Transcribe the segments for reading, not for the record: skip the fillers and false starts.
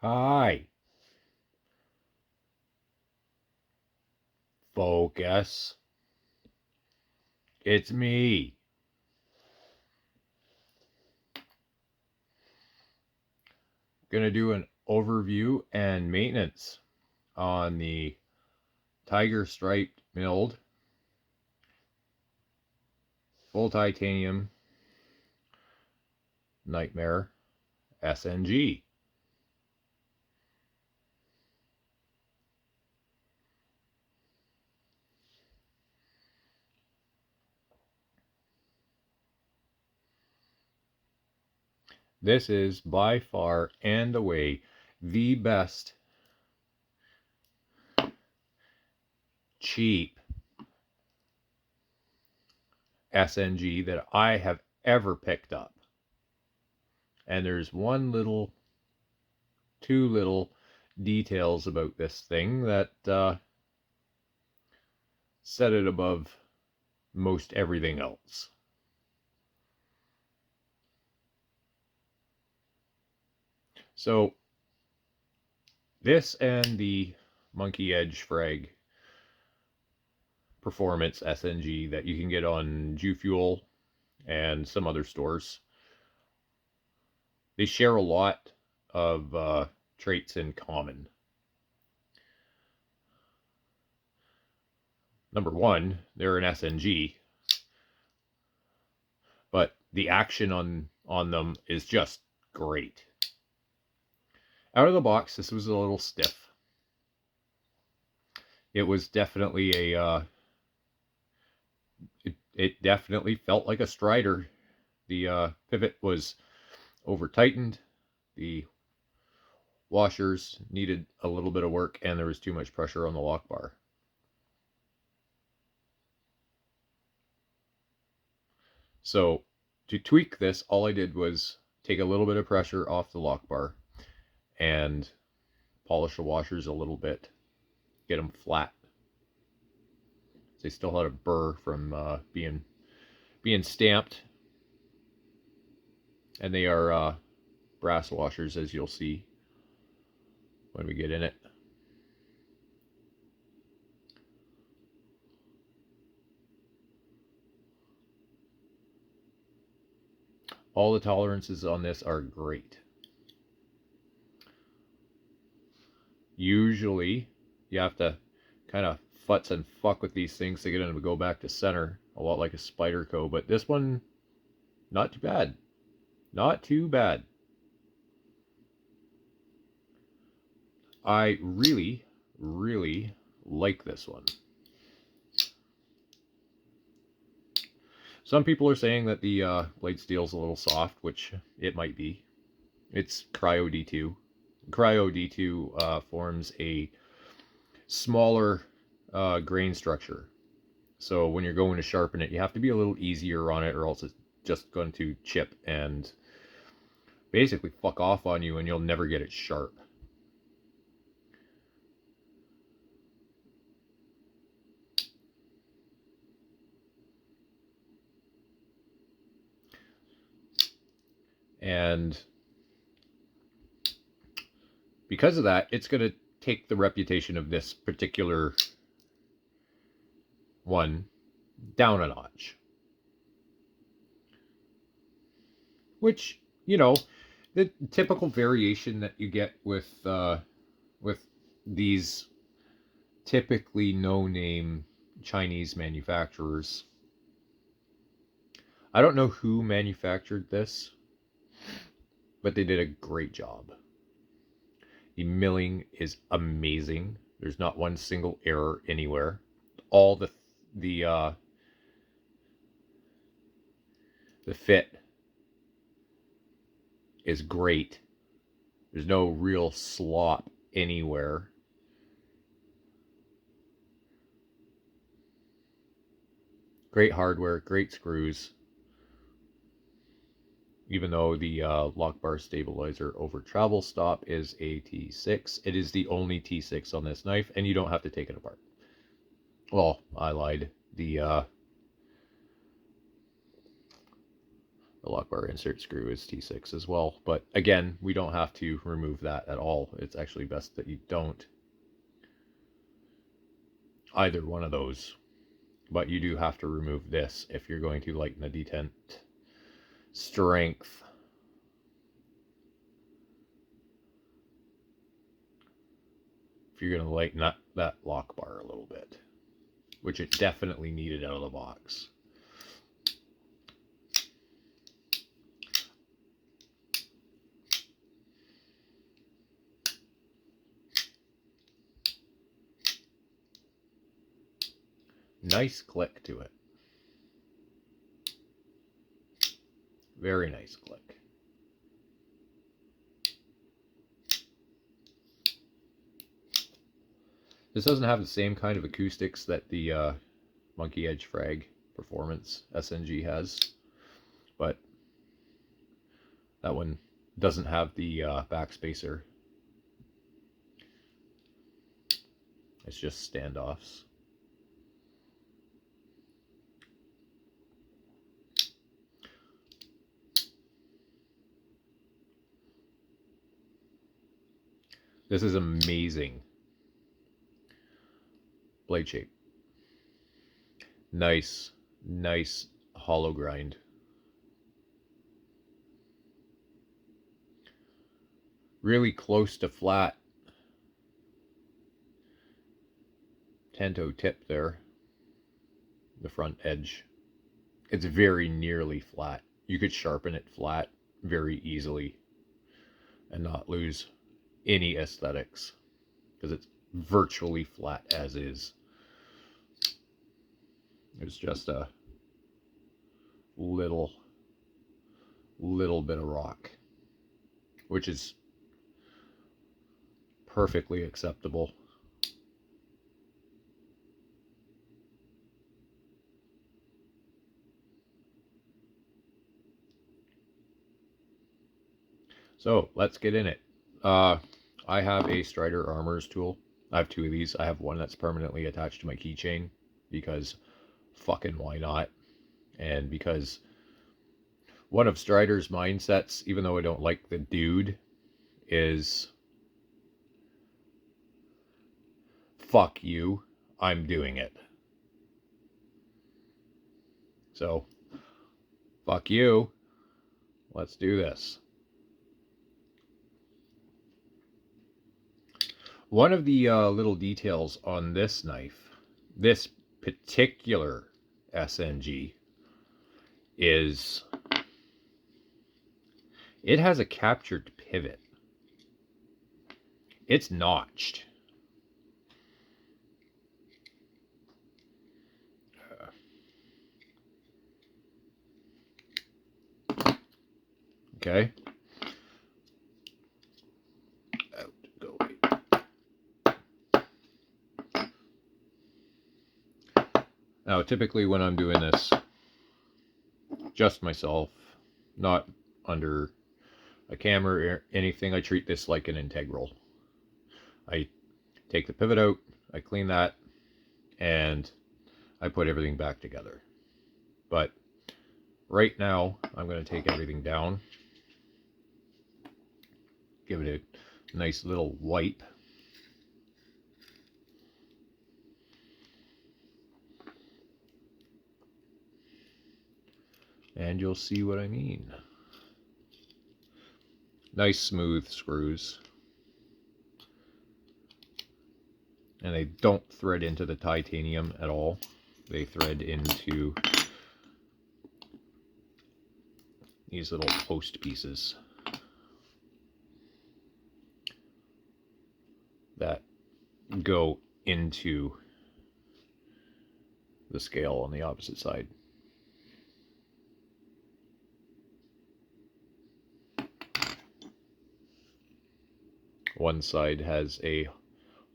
Hi. Focus. It's me. Gonna do an overview and maintenance on the Tiger Striped milled full titanium Nightmare SnG. This is by far and away the best cheap SnG that I have ever picked up. And there's two little details about this thing that set it above most everything else. So this and the Monkey Edge Frag Performance SnG that you can get on Ju Fuel and some other stores, they share a lot of traits in common. Number one, they're an SnG, but the action on them is just great. Out of the box, this was a little stiff. It was definitely it definitely felt like a Strider. The pivot was over tightened. The washers needed a little bit of work, and there was too much pressure on the lock bar. So to tweak this, all I did was take a little bit of pressure off the lock bar and polish the washers a little bit, get them flat. They still had a burr from being stamped, and they are brass washers, as you'll see when we get in it. All the tolerances on this are great. Usually you have to kind of futz and fuck with these things to get them to go back to center, a lot like a Spyderco, but this one, not too bad. Not too bad. I really, really like this one. Some people are saying that the blade steel's a little soft, which it might be. It's Cryo D2. Cryo D2 forms a smaller grain structure. So when you're going to sharpen it, you have to be a little easier on it, or else it's just going to chip and basically fuck off on you, and you'll never get it sharp. And because of that, it's going to take the reputation of this particular one down a notch. Which, you know, the typical variation that you get with these typically no-name Chinese manufacturers. I don't know who manufactured this, but they did a great job. The milling is amazing. There's not one single error anywhere. All the fit is great. There's no real slop anywhere. Great hardware, great screws. Even though the lock bar stabilizer over travel stop is a T6, it is the only T6 on this knife, and you don't have to take it apart. Well, I lied. The The lock bar insert screw is T6 as well. But again, we don't have to remove that at all. It's actually best that you don't. Either one of those. But you do have to remove this if you're going to lighten the detent strength. If you're going to lighten that lock bar a little bit, which it definitely needed out of the box. Nice click to it. Very nice click. This doesn't have the same kind of acoustics that the Monkey Edge Frag Performance SnG has, but that one doesn't have the backspacer. It's just standoffs. This is amazing. Blade shape. Nice, nice hollow grind. Really close to flat. Tanto tip there. The front edge. It's very nearly flat. You could sharpen it flat very easily and not lose any aesthetics because it's virtually flat as is. There's just a little bit of rock, which is perfectly acceptable. So let's get in it. I have a Strider Armors tool. I have two of these. I have one that's permanently attached to my keychain because fucking why not? And because one of Strider's mindsets, even though I don't like the dude, is fuck you, I'm doing it. So, fuck you, let's do this. One of the little details on this knife, this particular SnG, is it has a captured pivot. It's notched. Okay. Now, typically when I'm doing this, just myself, not under a camera or anything, I treat this like an integral. I take the pivot out, I clean that, and I put everything back together. But right now, I'm going to take everything down, give it a nice little wipe. And you'll see what I mean. Nice smooth screws. And they don't thread into the titanium at all. They thread into these little post pieces that go into the scale on the opposite side. One side has a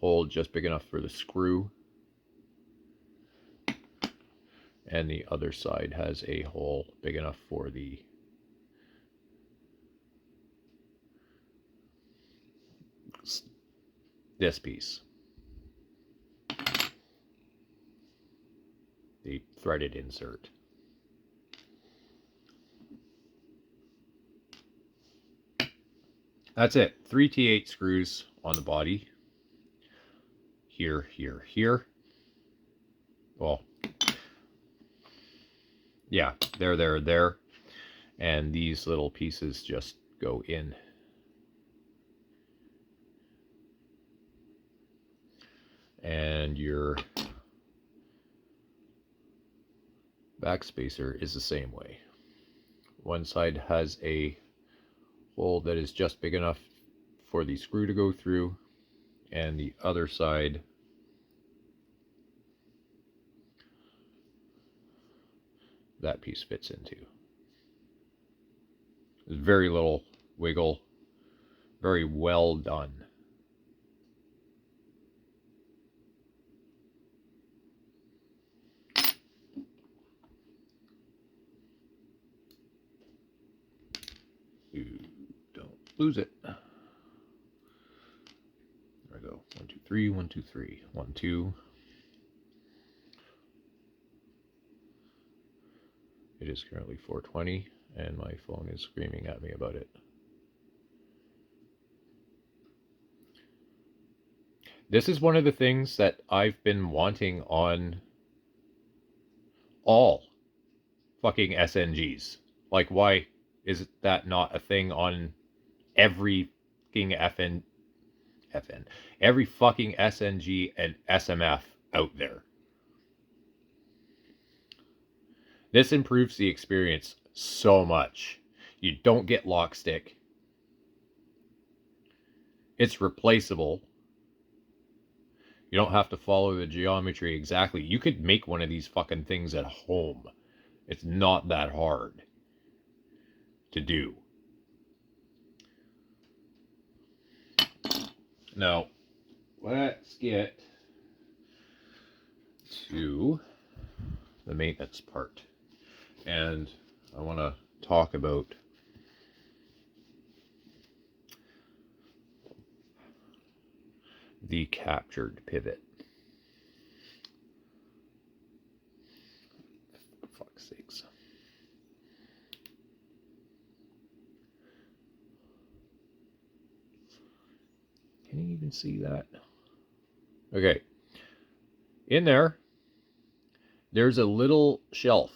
hole just big enough for the screw, and the other side has a hole big enough for this piece, the threaded insert. That's it. 3 T8 screws on the body. Here, here, here. Well, yeah, there. And these little pieces just go in. And your backspacer is the same way. One side has a hole that is just big enough for the screw to go through, and the other side that piece fits into. There's very little wiggle, very well done. You don't lose it. There we go. 1, 2, 3, 1, 2, 3, 1, 2. It is currently 4:20, and my phone is screaming at me about it. This is one of the things that I've been wanting on all fucking SNGs. Like, why is that not a thing on every fucking every fucking SNG and SMF out there? This improves the experience so much. You don't get lock stick. It's replaceable. You don't have to follow the geometry exactly. You could make one of these fucking things at home. It's not that hard to do. Now, let's get to the maintenance part. And I want to talk about the captured pivot. For fuck's sakes. Can you even see that? Okay. In there's a little shelf.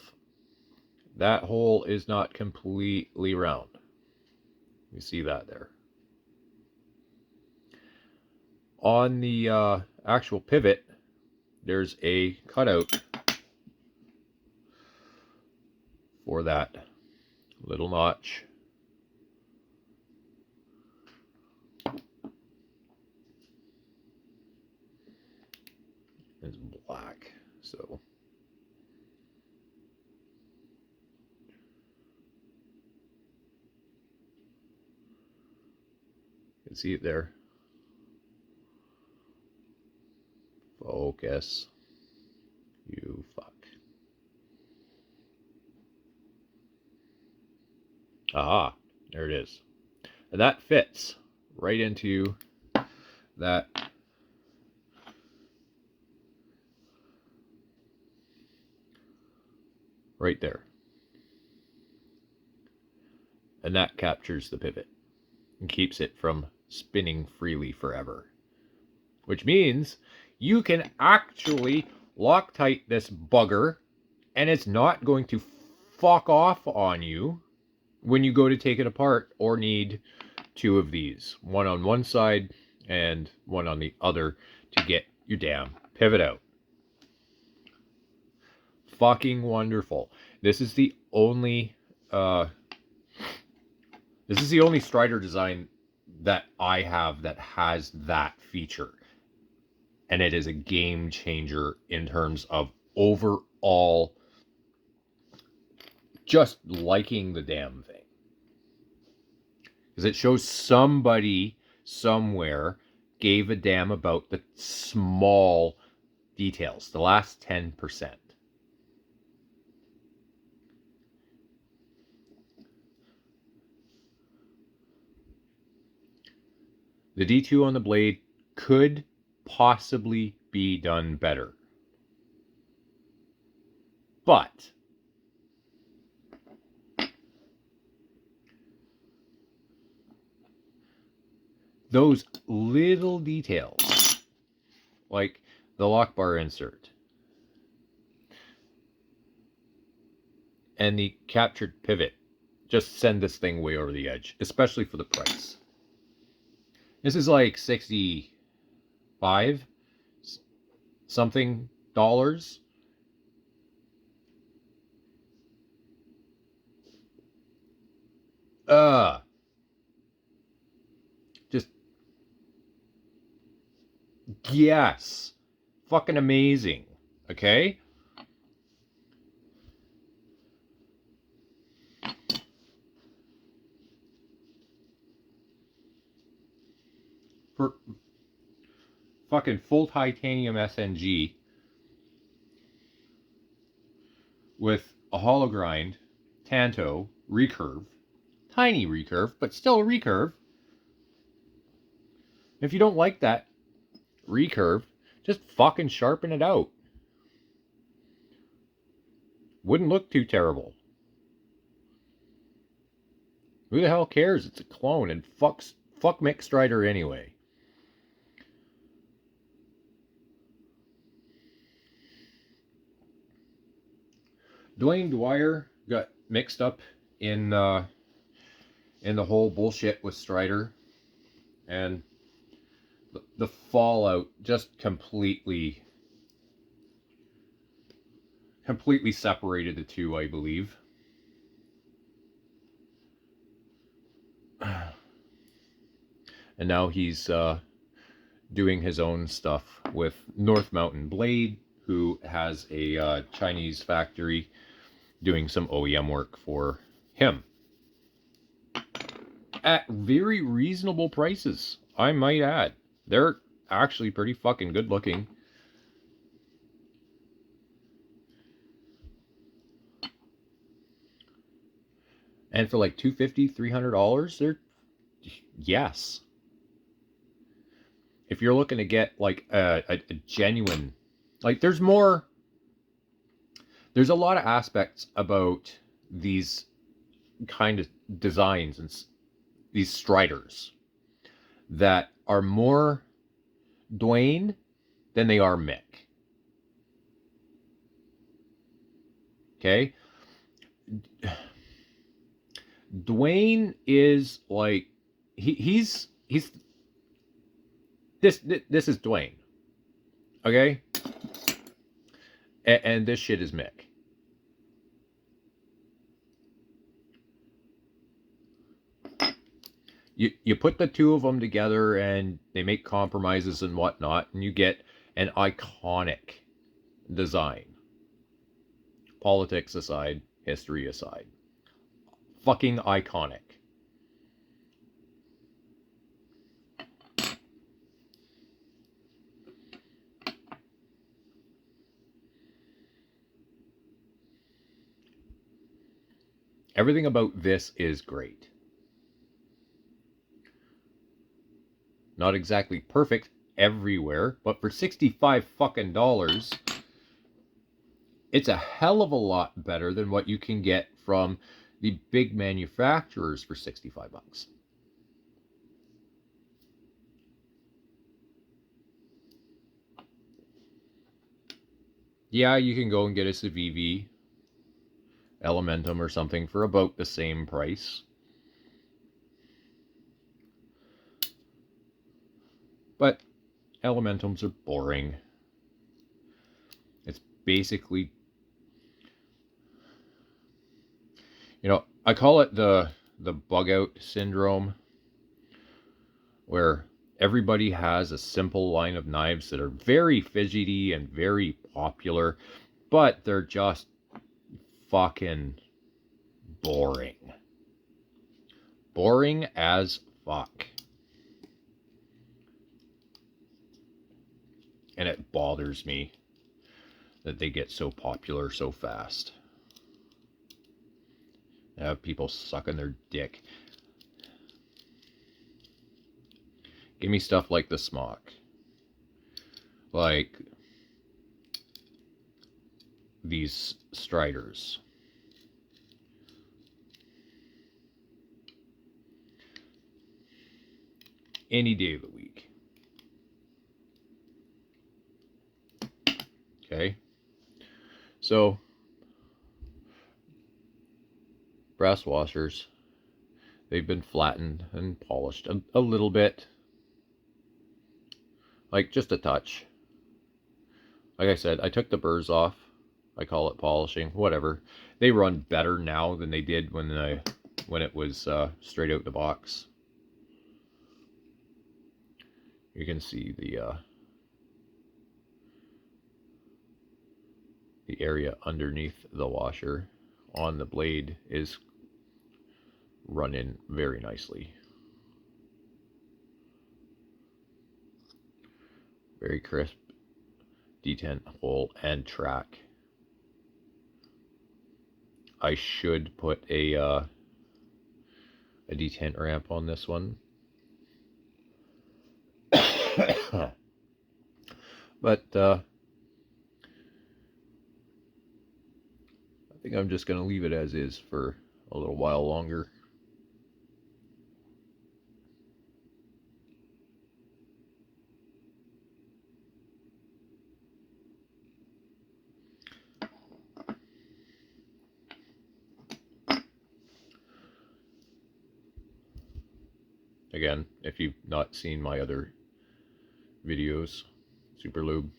That hole is not completely round. You see that there. On the actual pivot, there's a cutout for that little notch. It's black, so you can see it there. Focus. You fuck. Ah, there it is. And that fits right into that right there. And that captures the pivot and keeps it from spinning freely forever. Which means you can actually Loctite this bugger and it's not going to fuck off on you when you go to take it apart or need two of these. One on one side and one on the other to get your damn pivot out. Fucking wonderful. This is the only Strider design that I have that has that feature. And it is a game changer in terms of overall just liking the damn thing. Because it shows somebody somewhere gave a damn about the small details, the last 10%. The D2 on the blade could possibly be done better. But those little details, like the lock bar insert and the captured pivot, just send this thing way over the edge, especially for the price. This is like 65 something dollars. Just yes. Fucking amazing. Okay? For fucking full titanium SnG with a hollow grind, tanto, recurve, tiny recurve, but still a recurve. If you don't like that recurve, just fucking sharpen it out. Wouldn't look too terrible. Who the hell cares? It's a clone, and fuck Mick Strider anyway. Dwayne Dwyer got mixed up in the whole bullshit with Strider, and the fallout just completely separated the two, I believe. And now he's doing his own stuff with North Mountain Blade, who has a Chinese factory doing some OEM work for him at very reasonable prices, I might add. They're actually pretty fucking good looking. And for like $250, $300, they're yes. If you're looking to get like a genuine, like there's a lot of aspects about these kind of designs and these Striders that are more Dwayne than they are Mick. Okay? Dwayne is like he's this is Dwayne. Okay? And this shit is Mick. You put the two of them together and they make compromises and whatnot, and you get an iconic design. Politics aside, history aside. Fucking iconic. Everything about this is great. Not exactly perfect everywhere, but for 65 fucking dollars, it's a hell of a lot better than what you can get from the big manufacturers for 65 bucks. Yeah, you can go and get a Civivi Elementum or something for about the same price. But Elementums are boring. It's basically, I call it the bug out syndrome, where everybody has a simple line of knives that are very fidgety and very popular, but they're just fucking boring. Boring as fuck. And it bothers me that they get so popular so fast. I have people sucking their dick. Give me stuff like the smock. Like these Striders. any day of the week. Okay. So, brass washers, they've been flattened and polished a little bit. Like just a touch. Like I said, I took the burrs off. I call it polishing, whatever. They run better now than they did when it was straight out the box. You can see the area underneath the washer on the blade is running very nicely. Very crisp detent hole and track. I should put a detent ramp on this one. But I think I'm just going to leave it as is for a little while longer. Again, if you've not seen my other videos, Super Lube,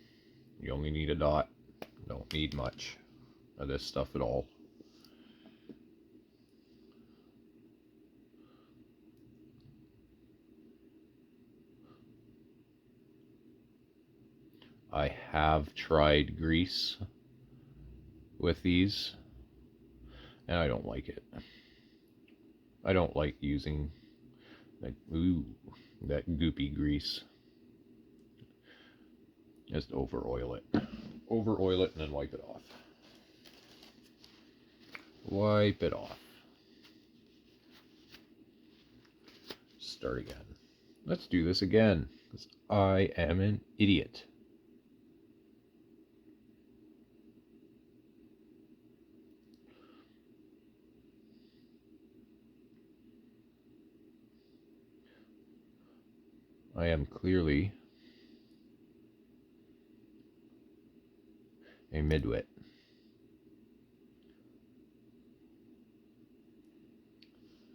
you only need a dot. Don't need much of this stuff at all. I have tried grease with these, and I don't like it. I don't like using that goopy grease. Just over oil it. Over oil it and then wipe it off. Wipe it off. Start again. Let's do this again, because I am an idiot. I am clearly a midwit.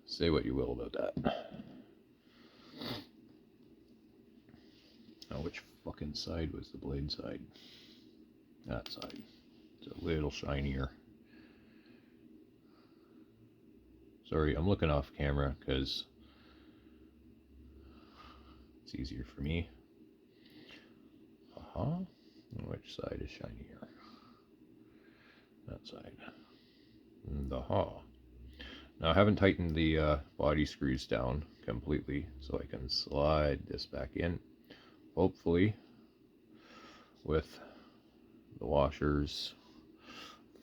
Say what you will about that. Now, which fucking side was the blade side? That side. It's a little shinier. Sorry, I'm looking off camera because it's easier for me. Which side is shinier? That side. Now I haven't tightened the body screws down completely, so I can slide this back in. Hopefully, with the washers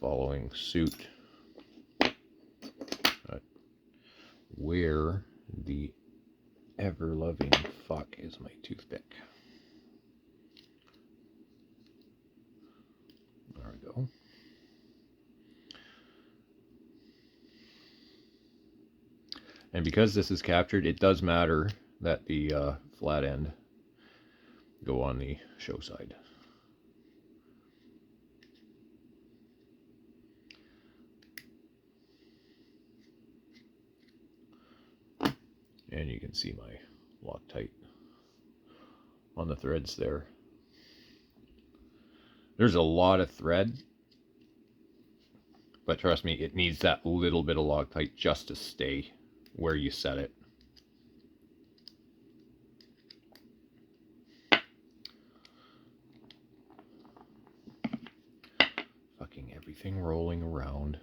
following suit. Where the ever-loving fuck is my toothpick? There we go. And because this is captured, it does matter that the flat end go on the show side. And you can see my Loctite on the threads there. There's a lot of thread, but trust me, it needs that little bit of Loctite just to stay where you set it. Fucking everything rolling around.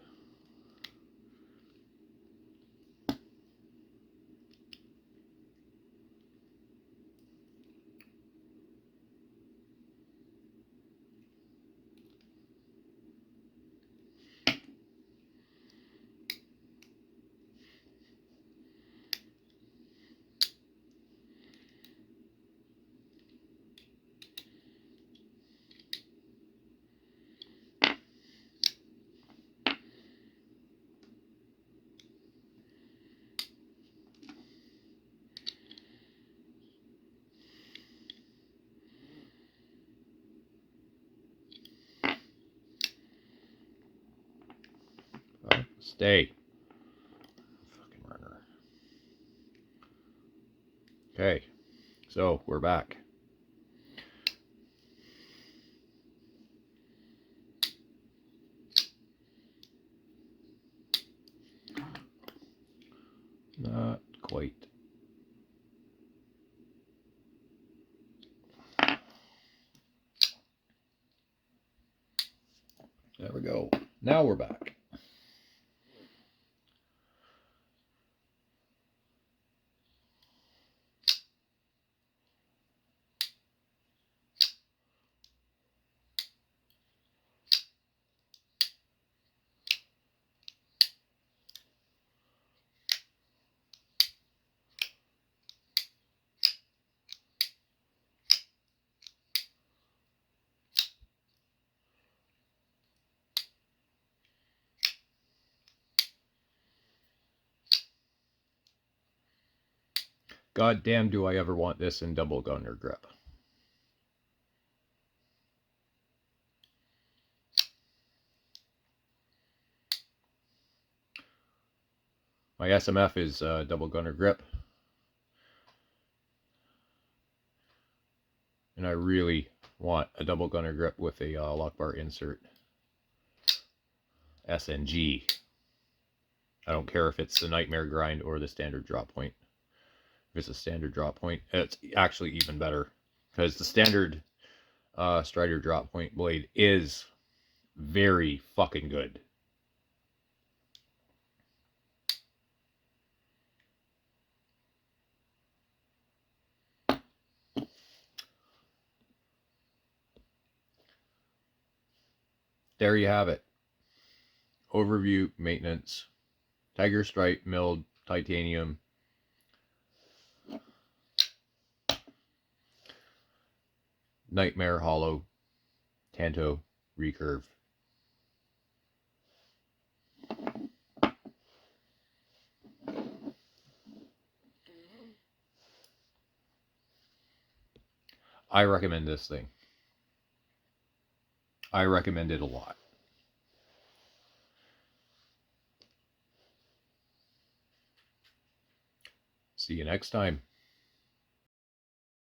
Stay. Fucking runner. Okay, so we're back. Not quite. There we go. Now we're back. God damn, do I ever want this in double gunner grip. My SMF is double gunner grip. And I really want a double gunner grip with a lock bar insert. SnG. I don't care if it's the Nightmare Grind or the standard drop point. If it's a standard drop point, it's actually even better. Because the standard Strider drop point blade is very fucking good. There you have it. Overview, maintenance, Tiger Stripe, milled titanium, Nightmare Hollow, Tanto recurve. I recommend this thing. I recommend it a lot. See you next time.